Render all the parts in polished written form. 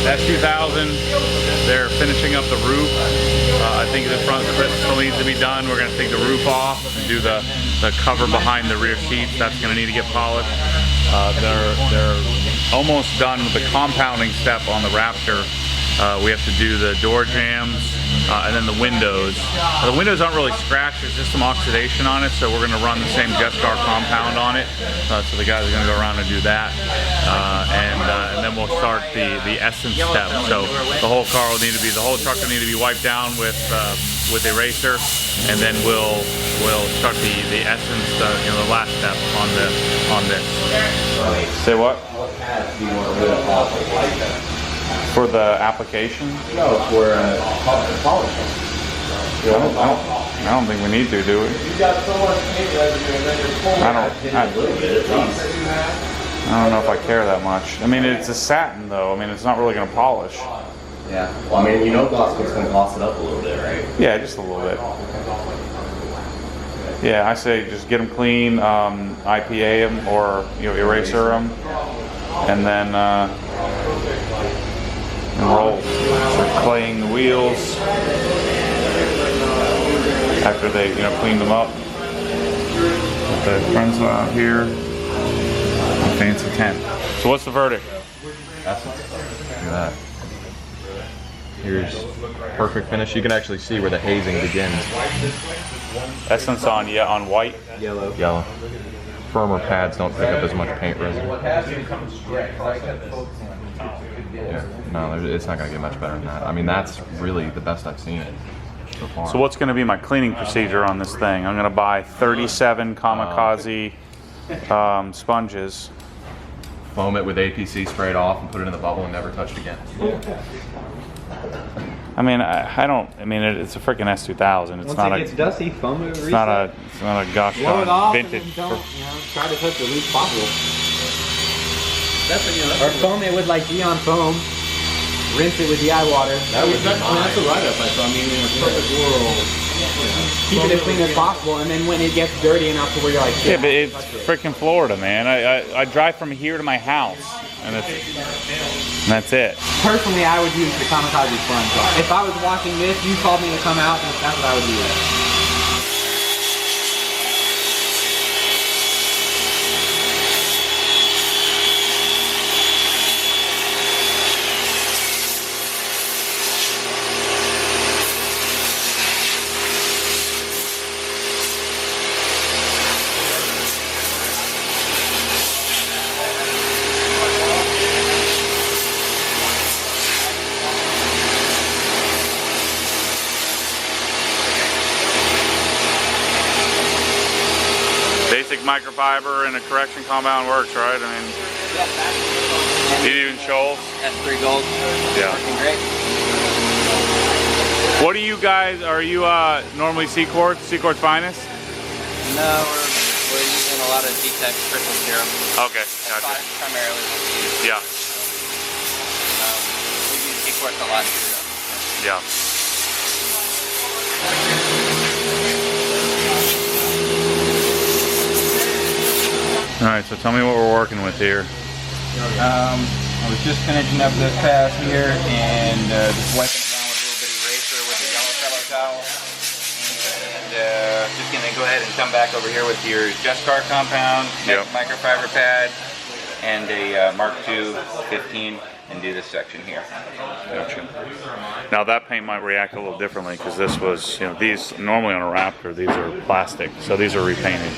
S2000, they're finishing up the roof. I think the front still needs to be done. We're going to take the roof off and do the cover behind the rear seats. That's going to need to get polished. They're almost done with the compounding step on the Raptor. We have to do the door jambs and then the windows. The windows aren't really scratched, there's just some oxidation on it, so we're going to run the same Jescar compound on it. So the guys are going to go around and do that. And then we'll start the Essence step. So the whole car will need to be, the whole truck will need to be wiped down with eraser, and then we'll start the Essence, the last step on this. Say what? What pads do you want to really polish? For the application? No, for polish. I don't think we need to, do we? You got so much paint residue and then you're pulling a little bit at least. I don't know if I care that much. I mean, it's a satin though. I mean, it's not really going to polish. Yeah. Well, I mean, you know Glosscoat's going to gloss it up a little bit, right? Yeah, just a little bit. Yeah, I say just get them clean, IPA them or eraser them, and then roll. So claying the wheels after they cleaned them up. Put the front out here. A fancy tent. So what's the verdict? Essence. Look at that. Here's perfect finish. You can actually see where the hazing begins. Essence on white. Yellow. Firmer pads don't pick up as much paint residue. Yeah, no, it's not going to get much better than that. I mean, that's really the best I've seen it so far. So what's going to be my cleaning procedure on this thing? I'm going to buy 37 Kamikaze sponges. Foam it with APC sprayed off and put it in the bubble and never touch it again. I mean, it's a freaking S2000. It's not a. It's dusty. Foam it. It's not a gosh darn vintage. Don't, try to touch the least possible. Or foam it with like Decon foam. Rinse it with DI water. That's a write-up. I mean, in a perfect world, keep it as clean as possible, and then when it gets dirty enough to where you're like, yeah, but it's freaking Florida, man. I drive from here to my house, and that's it. Personally, I would use the Kamikaze sponge. If I was watching this, you called me to come out, and that's what I would do. Basic microfiber and a correction compound works, right? I mean, do you even shoals? S3 Gold. Yeah. Working great. What do you guys, are you normally C-Quartz finest? No, we're using a lot of D-Tech crystal serum. Okay, gotcha. Primarily what we use. Yeah. We use C-Quartz a lot too. Yeah. Alright, so tell me what we're working with here. I was just finishing up this pass here and just wiping it down with a little bit of eraser with a yellow fellow towel. And just gonna go ahead and come back over here with your Jescar compound, microfiber pad, and a Mark II 15, and do this section here. Gotcha. Now that paint might react a little differently because this was, these normally on a Raptor, these are plastic, so these are repainted.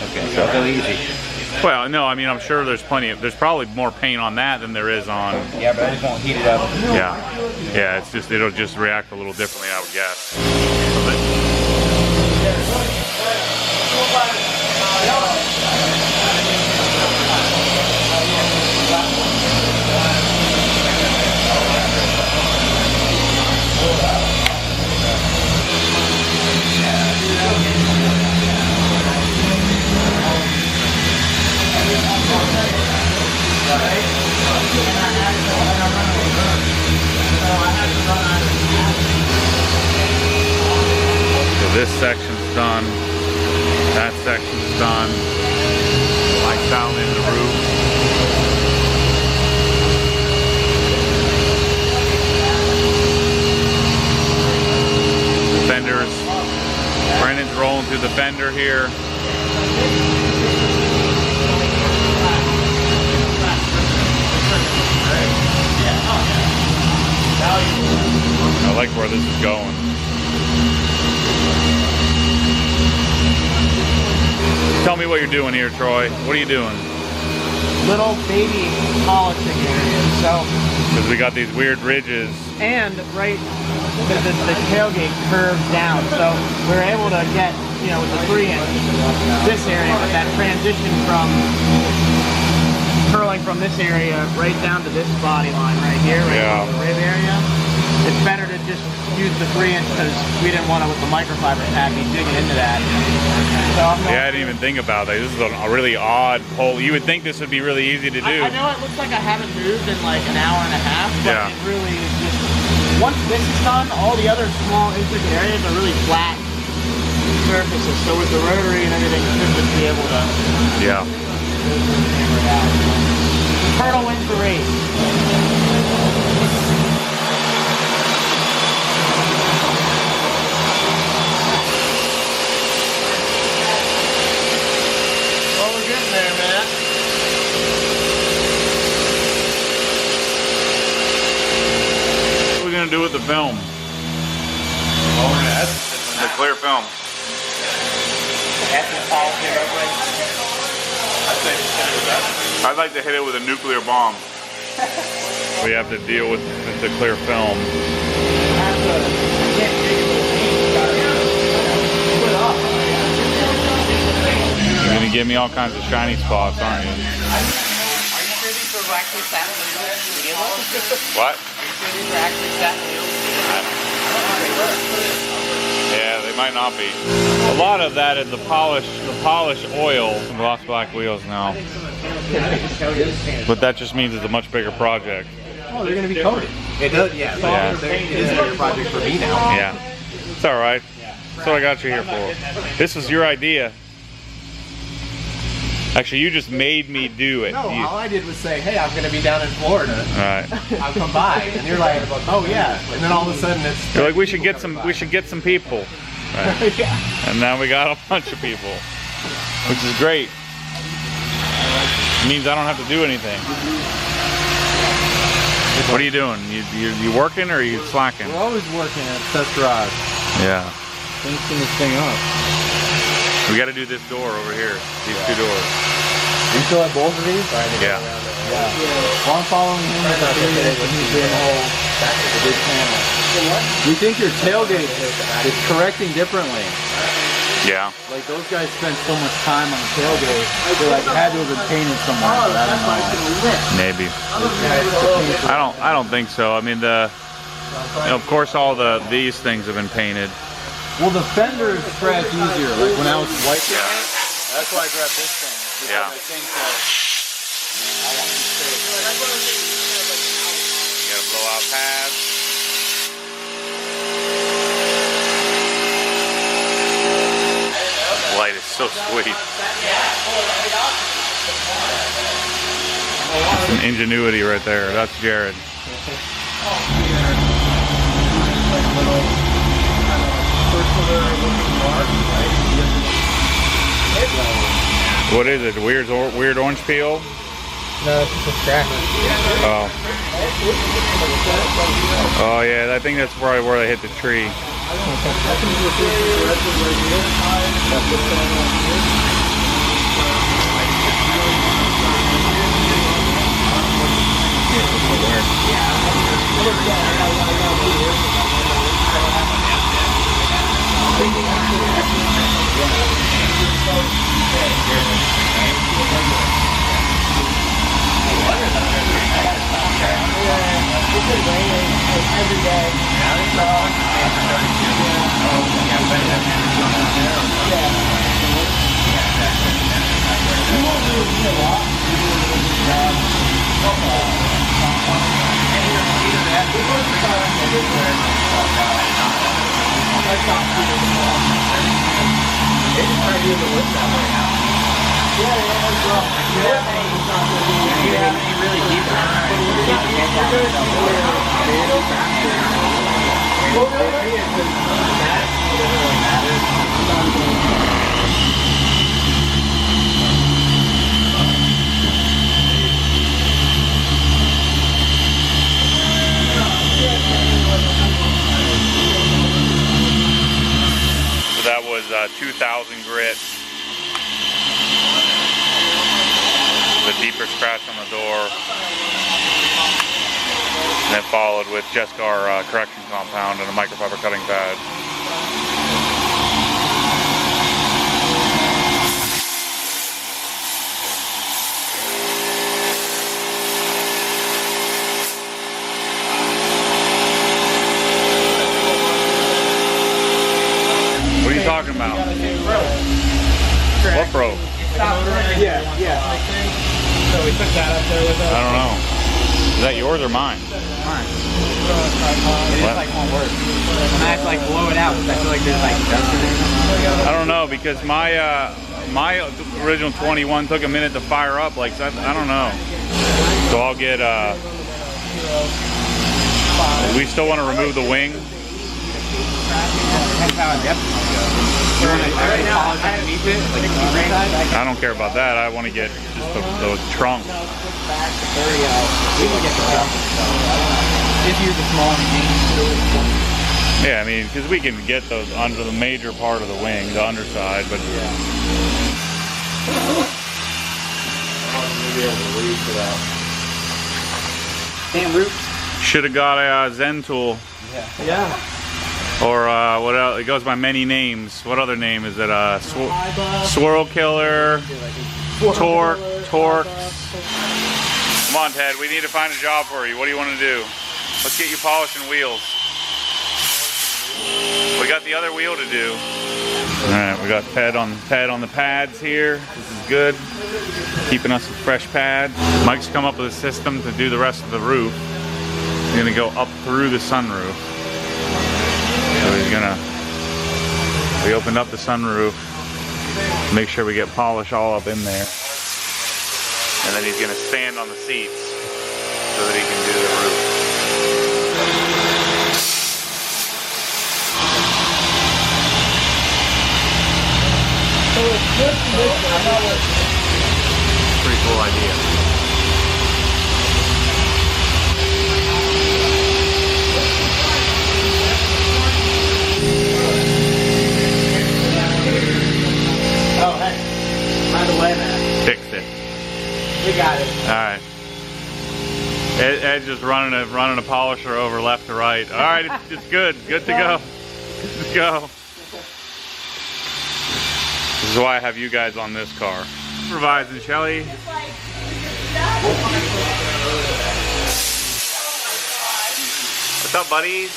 Okay, so go easy. Well, no, I mean, I'm sure there's probably more paint on that than there is on. Yeah, but I just won't heat it up. Yeah, it'll just react a little differently, I would guess. So this section's done, that section's done, lights down in the roof. Brennan's rolling through the fender here. I like where this is going. Tell me what you're doing here, Troy. What are you doing? Little baby polishing areas. So, Because we got these weird ridges. and right, the tailgate curves down. So we were able to get, you know, with the 3-inch, this area, but that transition from curling from this area right down to this body line right here, right Yeah. in the rib area. It's better to just use the 3-inch because we didn't want to, with the microfiber pad, be digging into that. So I'm going Yeah, I didn't even think about that. This is a really odd hole. You would think this would be really easy to do. I know it looks like I haven't moved in like an hour and a half, but Yeah. it really is just, once this is done, all the other small intricate areas are really flat surfaces. So with the rotary and everything, it should just be able to Yeah. hammer it out. Turtle wins the race. Well, we're getting there, man. What are we going to do with the film? The clear film. Essence polish it real quick. I'd like to hit it with a nuclear bomb. We have to deal with the clear film. You're going to give me all kinds of shiny spots, aren't you? Are you sure these are actually satin wheels? What? Are you sure these are actually satin wheels? Yeah, they might not be. A lot of that is the polish oil. Gloss black wheels now. But that just means it's a much bigger project. Oh, they're going to be coated. It does, yeah. Yeah. It is a bigger project for me now. Yeah. It's all right. That's what I got you here for. This was your idea. Actually, you just made me do it. No, You- all I did was say, hey, I'm going to be down in Florida. all right. I'll come by. And you're like, oh yeah. And then all of a sudden it's... You're like, we should get some people. Right. Yeah. And now we got a bunch of people, which is great. It means I don't have to do anything. What are you doing? You working or are you slacking? We're always working at Test Garage. Yeah. Finishing this thing up. We got to do this door over here. These two doors. You still have both of these? Yeah. Well, I'm following him with that video, but he's doing the whole big panel. We think your tailgate is correcting differently. Yeah. Like those guys spent so much time on the tailgate, they like had to have been painted somewhere. But I don't know. Maybe. I don't think so. I mean of course all these things have been painted. Well, the fender is scratch easier. Like when I was wiping it, that's why I grabbed this thing. Because Yeah. I think that I want to stay. You got a blowout pad. Light is so sweet. Some ingenuity right there. That's Jared. What is it? Weird orange peel? No, it's just a scratch. Oh. Oh yeah, I think that's probably where they hit the tree. 2000 grit. The deeper scratch on the door. And then followed with Jescar Correction Compound and a microfiber cutting pad. What are you talking about? What broke? Yeah. So we took that up there with us. I don't know. Is that yours or mine? Mine. It just like won't work. And I have to like blow it out because I feel like there's like dust in it. I don't know, because my my original 21 took a minute to fire up. Like, I don't know. So I'll get. We still want to remove the wing. Depends how in depth you want to go. You want to actually polish underneath it, like the inside? I don't care about that. I want to get just the trunk. We can get the trunk. If you're the small machine. Yeah, I mean, because we can get those under the major part of the wing, the underside, but Damn roots. should have got a Zen tool. Yeah. Or what else? It goes by many names. What other name is it? Swirl Killer, Torque. Come on, Ted. We need to find a job for you. What do you want to do? Let's get you polishing wheels. We got the other wheel to do. All right, we got Ted on the pads here. This is good. Keeping us with fresh pads. Mike's come up with a system to do the rest of the roof. He's gonna go up through the sunroof. So we opened up the sunroof, make sure we get polish all up in there. And then he's gonna stand on the seats so that he can do the roof. Pretty cool idea. Oh, hey. By the way, man. Fixed it. We got it. All right. Ed's just running a polisher over left to right. All right, it's good. Good to go. Good to go. This is why I have you guys on this car. Supervising, Shelly. What's up, buddies?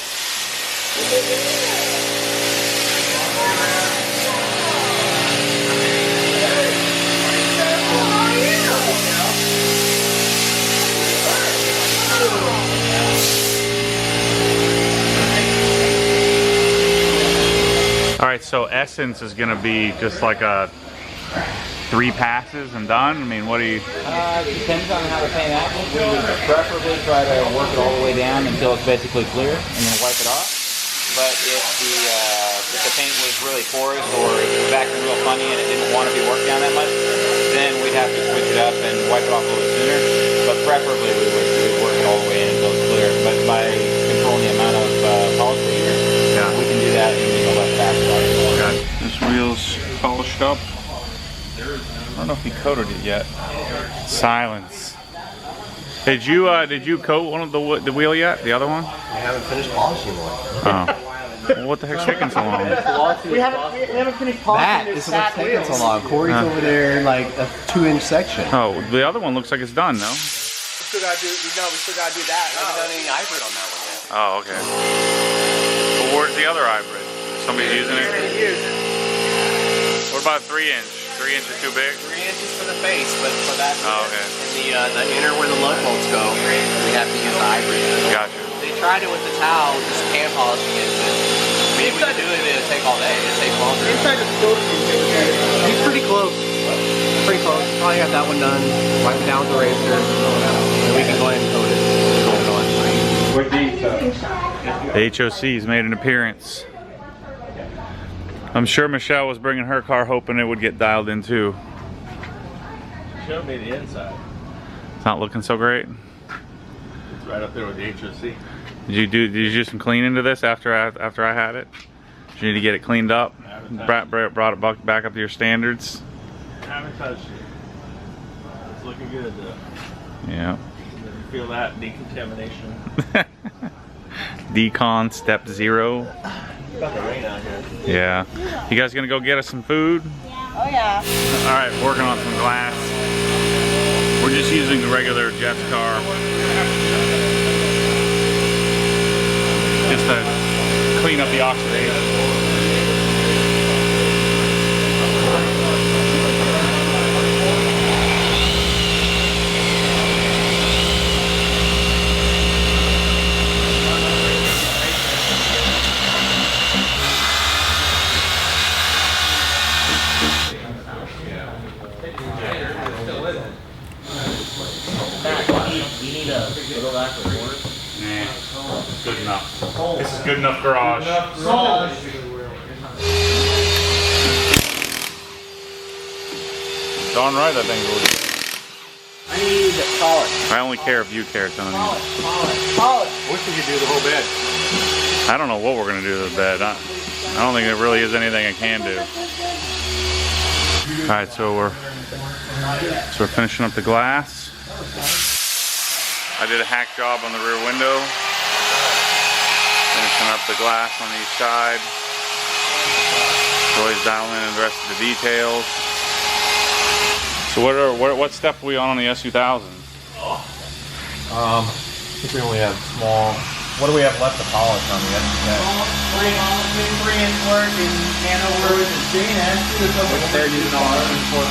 Alright, so Essence is going to be just like a 3 passes and done? I mean, what do you... Depends on how the paint acts. We would preferably try to work it all the way down until it's basically clear and then wipe it off. But if the paint was really porous or it was acting real funny and it didn't want to be worked down that much, then we'd have to switch it up and wipe it off a little sooner. But preferably we would work it all the way in until it's clear. But by controlling the amount of polish we use, we can do that in a less fast way. This wheel's polished up. I don't know if he coated it yet. Silence. Did you coat one of the wheel yet? The other one? I haven't finished polishing one. Oh. Well, what the heck's taking so long? We haven't finished polishing That is what's taking so long. Corey's over there in like a 2-inch section. Oh, the other one looks like it's done, no? We still gotta do that. We haven't done any hybrid on that one yet. Oh, okay. Well, where's the other hybrid? Somebody's using it? What about 3-inch? 3 inches too big? 3 inches for the face, but for that, oh, okay. the inner where the lug bolts go, we have to use the hybrid. Gotcha. They tried it with the towel, just hand polishing it, but maybe we could do it, it'd take all day, it'd take longer. He's pretty close. Pretty close. Probably got that one done. Wipe it down with the razor, and we can go ahead and coat it. The HOC's made an appearance. I'm sure Michelle was bringing her car hoping it would get dialed in too. Show me the inside. It's not looking so great. It's right up there with the HOC. Did you do some cleaning to this after I had it? Did you need to get it cleaned up? brought it back up to your standards. Haven't touched it. It's looking good though. Yeah. Feel that decontamination. Decon step 0. It's about to rain out here. Yeah. You guys gonna go get us some food? Oh yeah. Alright, working on some glass. We're just using the regular Jescar. Just to clean up the oxidation. Nah, good enough. This is good enough garage. Darn right, that thing's really good. I need polish. I only care if you care, Tony. Polish. Wish we could do the whole bed. I don't know what we're gonna do to the bed. I don't think there really is anything I can do. All right, so we're finishing up the glass. I did a hack job on the rear window. Finishing up the glass on each side. Roy's dialing in the rest of the details. So what step are we on the S2000? I think we only have small. What do we have left to polish on the S2000? 3-inch work and nano work and They're using all our for.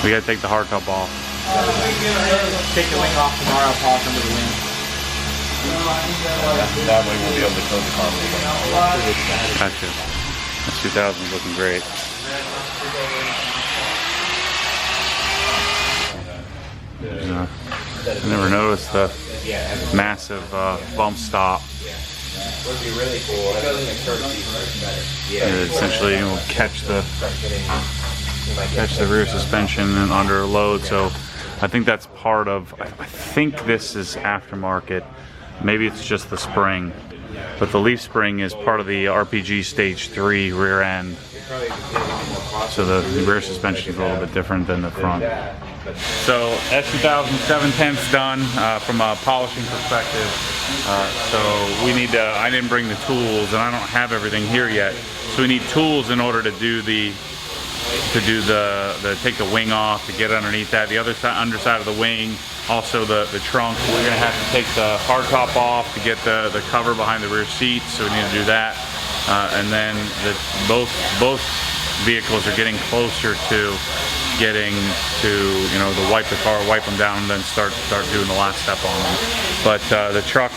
We gotta take the hardtop off. Take the wing off tomorrow, polish under the wing. That way we'll be able to coat the carpet. Gotcha. S2000 is looking great. I never noticed the massive bump stop. Would be really cool. It essentially will catch the rear suspension and under load. So I think that's part of. I think this is aftermarket. Maybe it's just the spring, but the leaf spring is part of the RPG Stage 3 rear end. So the rear suspension is a little bit different than the front. So S2000 7/10 done from a polishing perspective. So we need to. I didn't bring the tools, and I don't have everything here yet. So we need tools in order to do the take the wing off, to get underneath that. The other side, underside of the wing, also the trunk. We're gonna have to take the hardtop off to get the cover behind the rear seats. So we need to do that, and then both vehicles are getting closer to getting to, you know, the wipe the car, wipe them down, and then start doing the last step on them. But the truck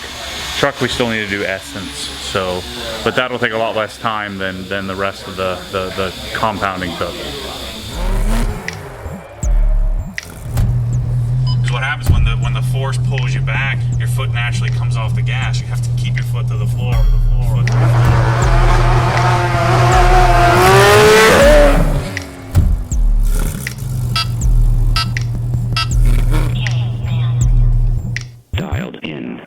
we still need to do Essence. So, but that'll take a lot less time than the rest of the compounding took. So what happens when the force pulls you back, your foot naturally comes off the gas. You have to keep your foot to the floor. Dialed in.